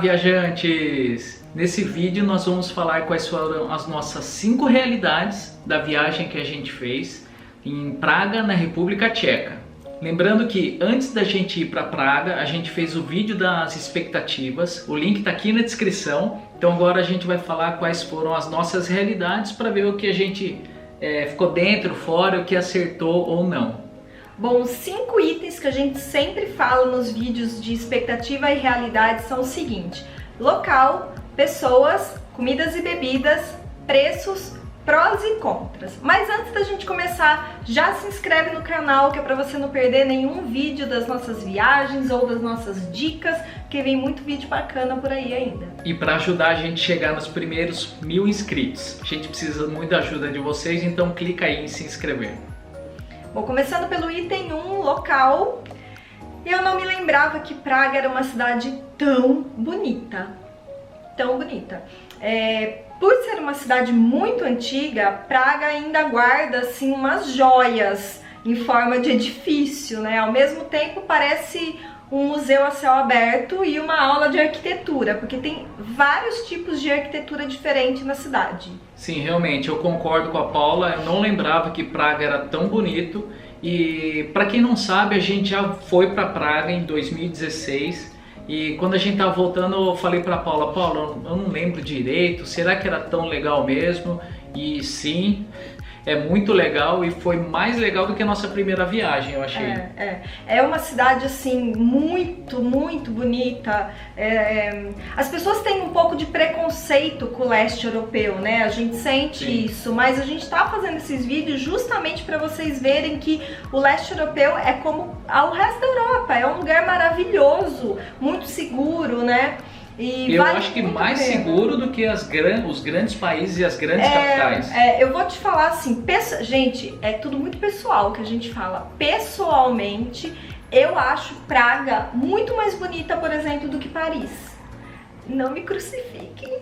viajantes! Nesse vídeo nós vamos falar quais foram as nossas 5 realidades da viagem que a gente fez em Praga, na República Tcheca. Lembrando que antes da gente ir para Praga, a gente fez o vídeo das expectativas, o link está aqui na descrição. Então agora a gente vai falar quais foram as nossas realidades para ver o que a gente ficou dentro, fora, o que acertou ou não. Bom, os 5 itens que a gente sempre fala nos vídeos de expectativa e realidade são o seguinte: local, pessoas, comidas e bebidas, preços, prós e contras. Mas antes da gente começar, já se inscreve no canal, que é para você não perder nenhum vídeo das nossas viagens ou das nossas dicas, porque vem muito vídeo bacana por aí ainda. E para ajudar a gente a chegar nos primeiros 1000 inscritos, a gente precisa muito da ajuda de vocês, então clica aí em se inscrever. Bom, começando pelo item 1, local. Eu não me lembrava que Praga era uma cidade tão bonita. Tão bonita. Por ser uma cidade muito antiga, Praga ainda guarda assim umas joias em forma de edifício, né? Ao mesmo tempo parece um museu a céu aberto e uma aula de arquitetura, porque tem vários tipos de arquitetura diferente na cidade. Sim, realmente, eu concordo com a Paula, eu não lembrava que Praga era tão bonito. E para quem não sabe, a gente já foi para Praga em 2016 e quando a gente tava voltando eu falei para Paula, eu não lembro direito, será que era tão legal mesmo? E sim, é muito legal e foi mais legal do que a nossa primeira viagem, eu achei. É uma cidade assim muito, muito bonita. As pessoas têm um pouco de preconceito com o leste europeu, né? A gente sente isso, mas a gente tá fazendo esses vídeos justamente para vocês verem que o leste europeu é como o resto da Europa, é um lugar maravilhoso, muito seguro, né? E eu acho que mais seguro do que os grandes países e as grandes capitais. Eu vou te falar assim, gente, é tudo muito pessoal que a gente fala. Pessoalmente, eu acho Praga muito mais bonita, por exemplo, do que Paris. Não me crucifiquem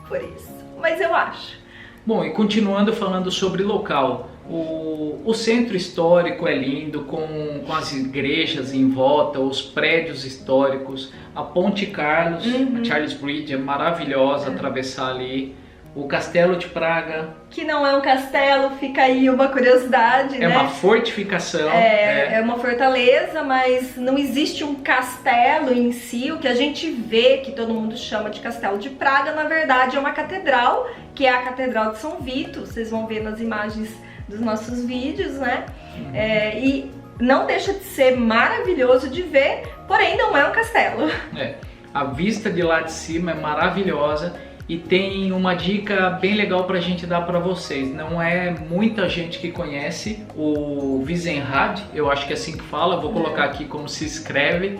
por isso, mas eu acho. Bom, e continuando falando sobre local, o centro histórico é lindo, com as igrejas em volta, os prédios históricos, a Ponte Carlos, a Charles Bridge é maravilhosa atravessar ali, o Castelo de Praga. Que não é um castelo, fica aí uma curiosidade, né? É uma fortificação. É uma fortaleza, mas não existe um castelo em si. O que a gente vê, que todo mundo chama de Castelo de Praga, na verdade é uma catedral, que é a Catedral de São Vito. Vocês vão ver nas imagens dos nossos vídeos, né? E não deixa de ser maravilhoso de ver, porém não é um castelo. A vista de lá de cima é maravilhosa. E tem uma dica bem legal pra gente dar pra vocês. Não é muita gente que conhece o Wiesenrad, eu acho que é assim que fala, vou colocar aqui como se escreve.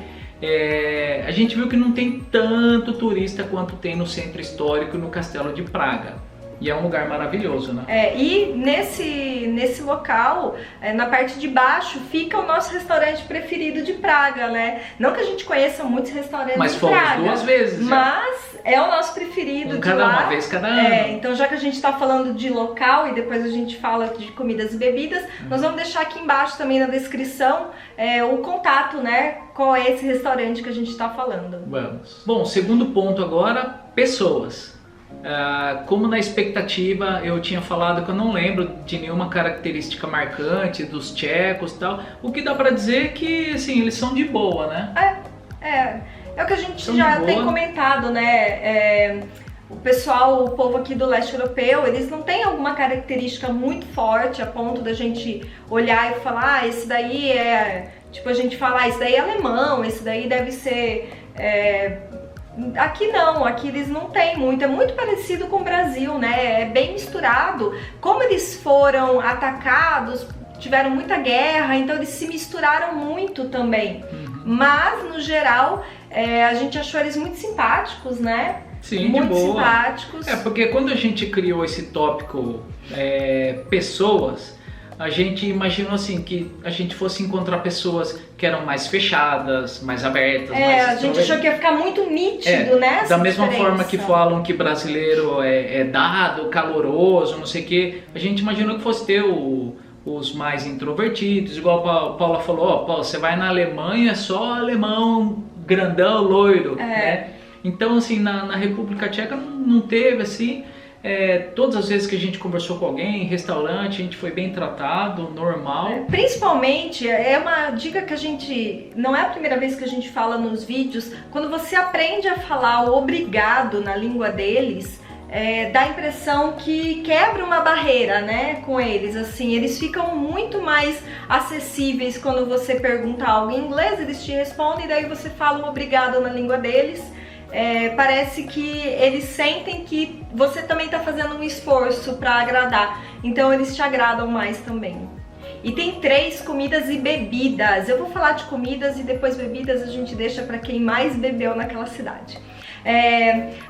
A gente viu que não tem tanto turista quanto tem no centro histórico e no Castelo de Praga. E é um lugar maravilhoso, né? E nesse local, na parte de baixo, fica o nosso restaurante preferido de Praga, né? Não que a gente conheça muitos restaurantes de Praga. Mas fomos 2 vezes. Mas é o nosso preferido de lá. Uma vez cada ano. Então já que a gente tá falando de local e depois a gente fala de comidas e bebidas, nós vamos deixar aqui embaixo também na descrição o contato, né? Qual é esse restaurante que a gente tá falando. Vamos. Bom, segundo ponto agora, pessoas. Como na expectativa eu tinha falado que eu não lembro de nenhuma característica marcante dos tchecos e tal, o que dá pra dizer é que assim, eles são de boa, né? É o que a gente já tem comentado, né? O povo aqui do leste europeu, eles não têm alguma característica muito forte a ponto da gente olhar e falar, esse daí tipo, a gente fala, esse daí é alemão, esse daí deve ser... Aqui não, aqui eles não têm muito, é muito parecido com o Brasil, né? É bem misturado. Como eles foram atacados, tiveram muita guerra, então eles se misturaram muito também. Mas, no geral, a gente achou eles muito simpáticos, né? Sim, muito de boa. Simpáticos. Porque quando a gente criou esse tópico pessoas, a gente imaginou assim que a gente fosse encontrar pessoas que eram mais fechadas, mais abertas, mais a gente achou que ia ficar muito nítido, né? Da mesma forma que falam que brasileiro é dado, caloroso, não sei o que, a gente imaginou que fosse ter os mais introvertidos, igual a Paula falou, Paula, você vai na Alemanha, só alemão grandão, loiro, né? Então, assim, na República Tcheca não teve, assim, todas as vezes que a gente conversou com alguém, em restaurante, a gente foi bem tratado, normal. Principalmente, é uma dica que a gente, não é a primeira vez que a gente fala nos vídeos, quando você aprende a falar o obrigado na língua deles, dá a impressão que quebra uma barreira, né, com eles, assim, eles ficam muito mais acessíveis quando você pergunta algo em inglês, eles te respondem, e daí você fala um obrigado na língua deles. Parece que eles sentem que você também está fazendo um esforço para agradar, então eles te agradam mais também. E tem 3 comidas e bebidas. Eu vou falar de comidas e depois bebidas a gente deixa para quem mais bebeu naquela cidade.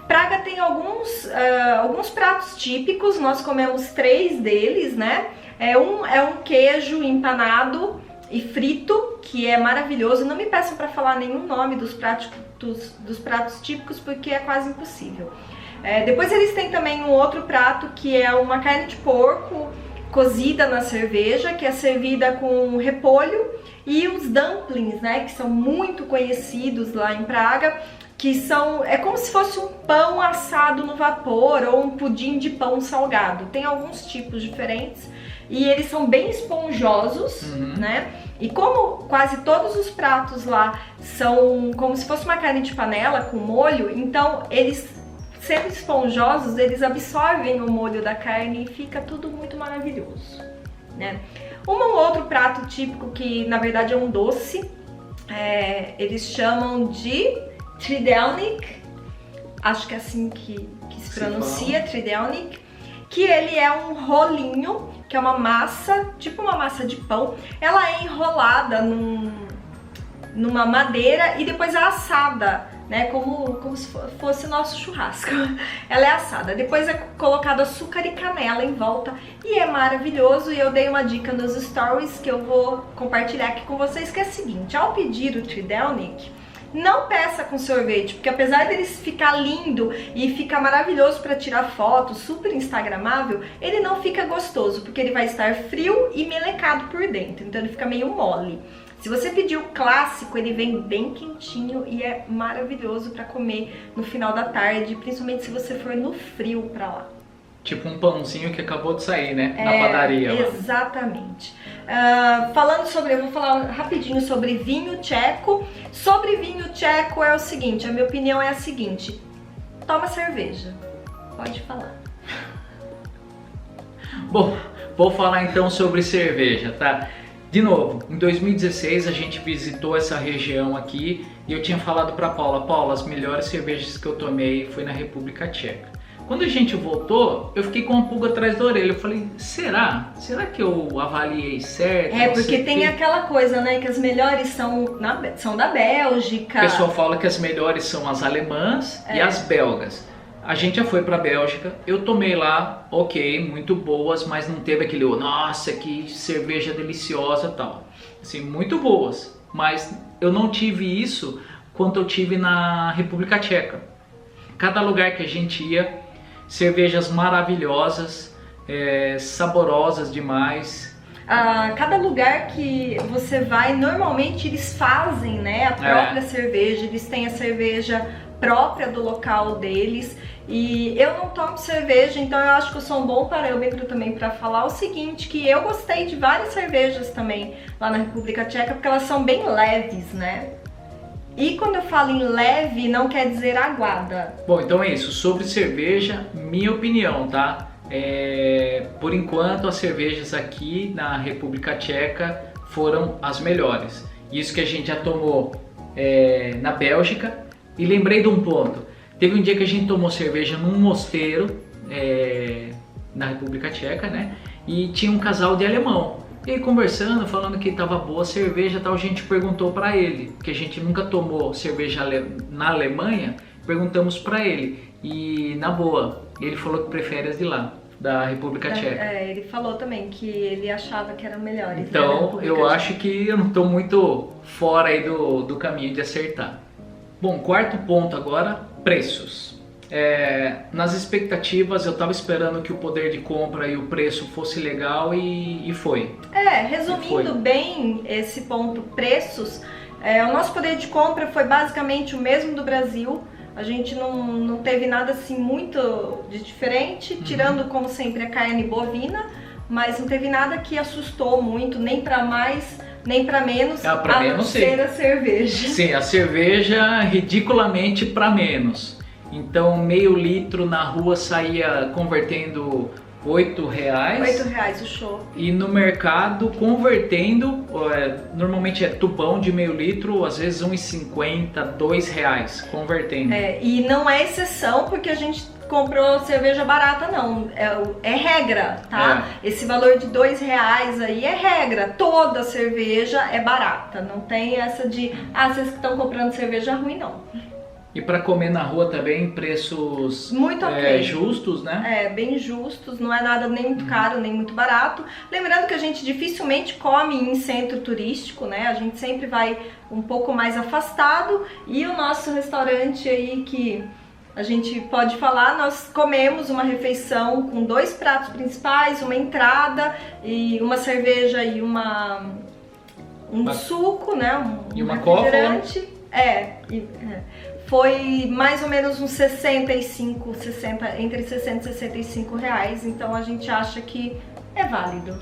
Praga tem alguns pratos típicos, nós comemos 3 deles, né? É um queijo empanado e frito, que é maravilhoso. Não me peçam para falar nenhum nome dos pratos típicos, porque é quase impossível. Depois eles têm também um outro prato, que é uma carne de porco cozida na cerveja, que é servida com repolho, e os dumplings, né, que são muito conhecidos lá em Praga, que é como se fosse um pão assado no vapor ou um pudim de pão salgado. Tem alguns tipos diferentes e eles são bem esponjosos, né? E como quase todos os pratos lá são como se fosse uma carne de panela com molho, então eles, sendo esponjosos, eles absorvem o molho da carne e fica tudo muito maravilhoso, né? Um outro prato típico que na verdade é um doce, eles chamam de Tridelnik, acho que é assim que se pronuncia, Tridelnik, que ele é um rolinho, que é uma massa, tipo uma massa de pão, ela é enrolada numa madeira e depois é assada, né, como se fosse o nosso churrasco. Ela é assada, depois é colocado açúcar e canela em volta e é maravilhoso. E eu dei uma dica nos stories que eu vou compartilhar aqui com vocês, que é a seguinte: ao pedir o Tridelnik, não peça com sorvete, porque apesar deles ficar lindo e ficar maravilhoso para tirar foto, super instagramável, ele não fica gostoso, porque ele vai estar frio e melecado por dentro, então ele fica meio mole. Se você pedir o clássico, ele vem bem quentinho e é maravilhoso para comer no final da tarde, principalmente se você for no frio para lá. Tipo um pãozinho que acabou de sair, né? Na padaria. Exatamente. Eu vou falar rapidinho sobre vinho tcheco. Sobre vinho tcheco é o seguinte, a minha opinião é a seguinte: toma cerveja. Pode falar. Bom, vou falar então sobre cerveja, tá? De novo, em 2016 a gente visitou essa região aqui e eu tinha falado para Paula, as melhores cervejas que eu tomei foi na República Tcheca. Quando a gente voltou, eu fiquei com uma pulga atrás da orelha. Eu falei, será? Será que eu avaliei certo? Porque tem aquela coisa, né, que as melhores são da Bélgica. O pessoal fala que as melhores são as alemãs e as belgas. A gente já foi pra Bélgica, eu tomei lá, ok, muito boas, mas não teve aquele, nossa, que cerveja deliciosa e tal. Assim, muito boas, mas eu não tive isso quanto eu tive na República Tcheca. Cada lugar que a gente ia, cervejas maravilhosas, saborosas demais. Cada lugar que você vai, normalmente eles fazem, né, a própria cerveja, eles têm a cerveja própria do local deles. E eu não tomo cerveja, então eu acho que eu sou um bom parâmetro também para falar o seguinte, que eu gostei de várias cervejas também lá na República Tcheca, porque elas são bem leves, né? E quando eu falo em leve, não quer dizer aguada. Bom, então é isso. Sobre cerveja, minha opinião, tá? Por enquanto, as cervejas aqui na República Tcheca foram as melhores. Isso que a gente já tomou na Bélgica. E lembrei de um ponto. Teve um dia que a gente tomou cerveja num mosteiro na República Tcheca, né? E tinha um casal de alemão. E aí, conversando, falando que tava boa a cerveja e tal, a gente perguntou para ele, porque a gente nunca tomou cerveja na Alemanha, perguntamos para ele. E na boa, ele falou que prefere as de lá, da República Tcheca. Ele falou também que ele achava que eram melhores. Então, eu acho que eu não tô muito fora aí do caminho de acertar. Bom, quarto ponto agora, preços. Nas expectativas eu estava esperando que o poder de compra e o preço fosse legal e foi. Resumindo bem esse ponto, preços, o nosso poder de compra foi basicamente o mesmo do Brasil. A gente não teve nada assim muito de diferente, tirando como sempre a carne bovina, mas não teve nada que assustou muito, nem para mais, nem para menos, a não ser a cerveja. Sim, a cerveja ridiculamente para menos. Então meio litro na rua saía convertendo R$8. R$8 o show. E no mercado convertendo, normalmente é tubão de meio litro, às vezes R$1,50, R$2 convertendo. E não é exceção porque a gente comprou cerveja barata, não. É regra, tá? Esse valor de R$2 aí é regra. Toda cerveja é barata. Não tem essa de, vocês que estão comprando cerveja ruim, não. E para comer na rua também, preços muito okay. Justos, né? Bem justos, não é nada nem muito caro, nem muito barato. Lembrando que a gente dificilmente come em centro turístico, né? A gente sempre vai um pouco mais afastado. E o nosso restaurante aí que a gente pode falar, nós comemos uma refeição com 2 pratos principais, uma entrada e uma cerveja e um suco, né? E uma refrigerante. Foi mais ou menos uns 60, entre 60 e 65 reais, então a gente acha que é válido.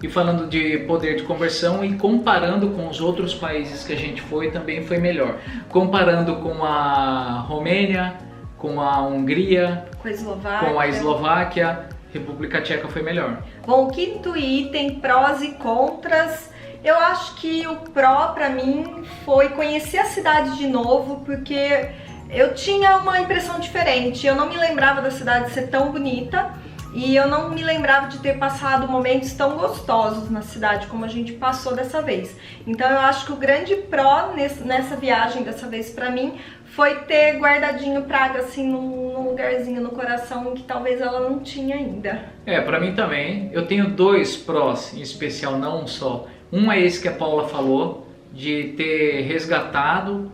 E falando de poder de conversão e comparando com os outros países que a gente foi, também foi melhor. Comparando com a Romênia, com a Hungria, com a Eslováquia, República Tcheca foi melhor. Bom, o quinto item, prós e contras. Eu acho que o pró pra mim foi conhecer a cidade de novo, porque eu tinha uma impressão diferente. Eu não me lembrava da cidade ser tão bonita e eu não me lembrava de ter passado momentos tão gostosos na cidade como a gente passou dessa vez. Então eu acho que o grande pró nessa viagem dessa vez pra mim foi ter guardadinho Praga assim num lugarzinho no coração que talvez ela não tinha ainda. Pra mim também. Eu tenho 2 prós em especial, não um só. Um é esse que a Paula falou, de ter resgatado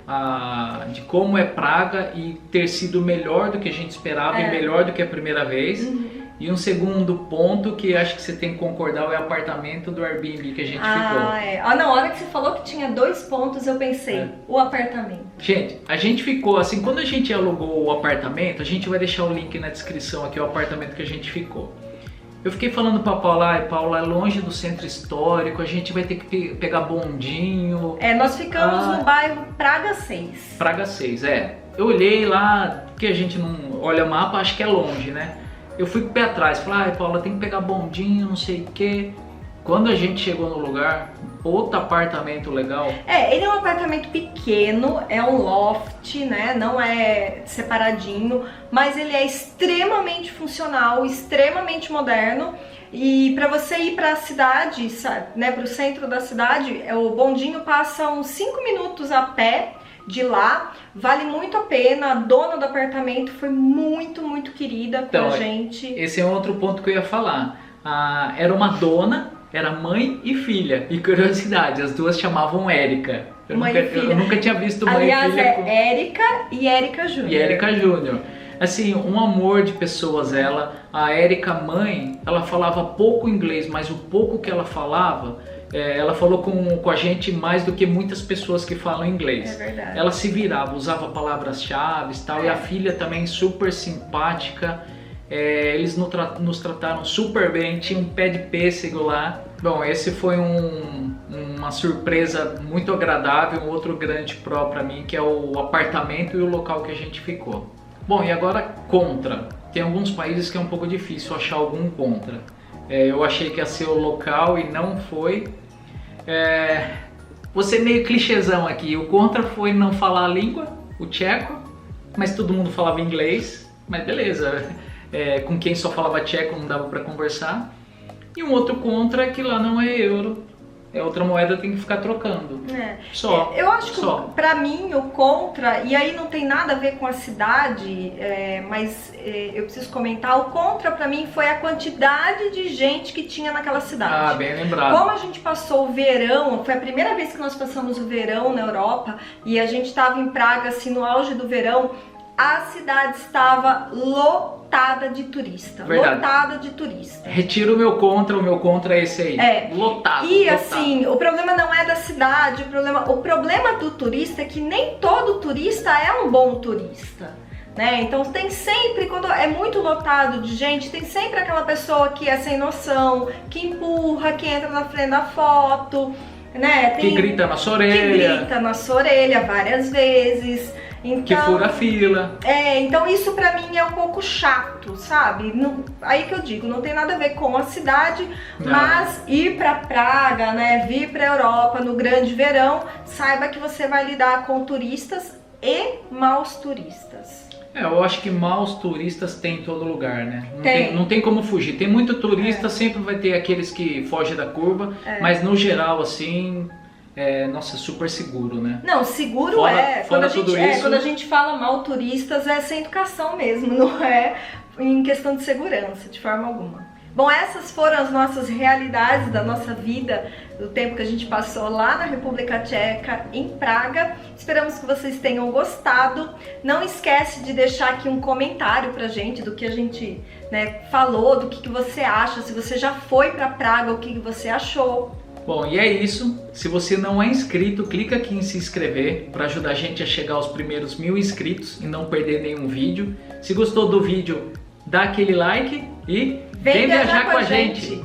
de como é Praga e ter sido melhor do que a gente esperava e melhor do que a primeira vez. E um segundo ponto que acho que você tem que concordar é o apartamento do Airbnb que a gente ficou. Na hora que você falou que tinha 2 pontos, eu pensei, o apartamento. Gente, a gente ficou assim, quando a gente alugou o apartamento, a gente vai deixar o link na descrição aqui, o apartamento que a gente ficou. Eu fiquei falando pra Paula, Paula, é longe do centro histórico, a gente vai ter que pegar bondinho. Nós ficamos no bairro Praga 6. Praga 6, Eu olhei lá, porque a gente não olha o mapa, acho que é longe, né? Eu fui com o pé atrás, falei, Paula, tem que pegar bondinho, não sei o quê. Quando a gente chegou no lugar, outro apartamento legal. Ele é um apartamento pequeno, é um loft, né? Não é separadinho, mas ele é extremamente funcional, extremamente moderno. E para você ir para a cidade, né, para o centro da cidade, o bondinho passa uns 5 minutos a pé de lá. Vale muito a pena. A dona do apartamento foi muito, muito querida com a gente. Esse é outro ponto que eu ia falar. Era uma dona. Era mãe e filha. E curiosidade, as duas chamavam Érica. Eu nunca tinha visto mãe e filha. Aliás, Érica e Érica Júnior. E Érica Júnior. Assim, um amor de pessoas ela. A Érica mãe, ela falava pouco inglês, mas o pouco que ela falava, ela falou com a gente mais do que muitas pessoas que falam inglês. É verdade. Ela se virava, usava palavras-chave e tal. E a filha também super simpática. Eles nos trataram super bem, tinha um pé de pêssego lá. Bom, esse foi uma surpresa muito agradável, um outro grande pró pra mim, que é o apartamento e o local que a gente ficou. Bom, e agora contra. Tem alguns países que é um pouco difícil achar algum contra. Eu achei que ia ser o local e não foi. Vou ser meio clichêzão aqui, o contra foi não falar a língua, o tcheco, mas todo mundo falava inglês, mas beleza. Com quem só falava tcheco não dava para conversar. E um outro contra é que lá não é euro, é outra moeda, tem que ficar trocando. Só. Eu acho que pra mim o contra, e aí não tem nada a ver com a cidade, mas eu preciso comentar, o contra pra mim foi a quantidade de gente que tinha naquela cidade. Bem lembrado. Como a gente passou o verão, foi a primeira vez que nós passamos o verão na Europa, e a gente tava em Praga assim no auge do verão. a cidade estava lotada de turista. Verdade. Lotada de turista. Retiro o meu contra é esse aí. Lotado. E lotado. assim, o problema não é da cidade, o problema do turista é que nem todo turista é um bom turista. Né? Então tem sempre, quando é muito lotado de gente, tem sempre aquela pessoa que é sem noção, que empurra, que entra na frente da foto, né? Que grita na sua orelha. Que grita na sua orelha várias vezes. Então, que fura a fila. Então isso pra mim é um pouco chato, sabe? Não, aí que eu digo, não tem nada a ver com a cidade, mas ir pra Praga, né? Vir pra Europa no grande verão, saiba que você vai lidar com turistas e maus turistas. Eu acho que maus turistas tem em todo lugar, né? Tem. Não tem como fugir. Tem muito turista, sempre vai ter aqueles que fogem da curva, mas no geral, assim, nossa, super seguro, né? Não, seguro fora tudo isso. Quando a gente fala mal turistas, é sem educação mesmo, não é em questão de segurança, de forma alguma. Bom, essas foram as nossas realidades da nossa vida, do tempo que a gente passou lá na República Tcheca, em Praga. Esperamos que vocês tenham gostado. Não esquece de deixar aqui um comentário pra gente do que a gente falou, do que você acha, se você já foi pra Praga, o que você achou. Bom, e é isso. Se você não é inscrito, clica aqui em se inscrever para ajudar a gente a chegar aos primeiros 1000 inscritos e não perder nenhum vídeo. Se gostou do vídeo, dá aquele like e vem viajar com a gente!